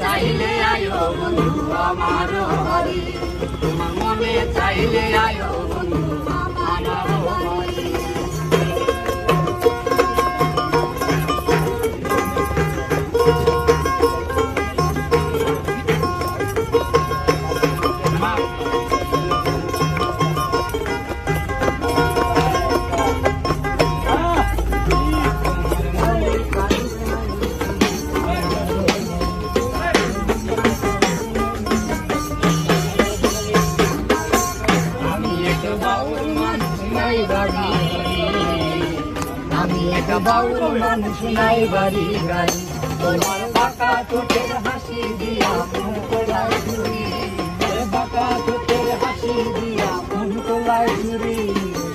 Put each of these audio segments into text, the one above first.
চাইলে আয়ো বন্ধু আমার বাড়ি, তোমার মনে চাইলে আয়ো বন্ধু আমার বাড়ি। আমি এক বাউল মানুষ নাই বাড়ি গাড়ি, তোমার বাঁকা ঠোঁটের হাসি দিয়া মন তোলায় চুরি, বাঁকা ঠোঁটের হাসি দিয়া মন তোলায় চুরি,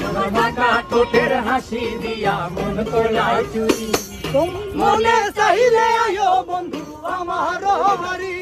তোমার বাঁকা ঠোঁটের হাসি দিয়া মন তোলায় চুরি। মনে চাইলে আয়ো বন্ধু আমার বাড়ি।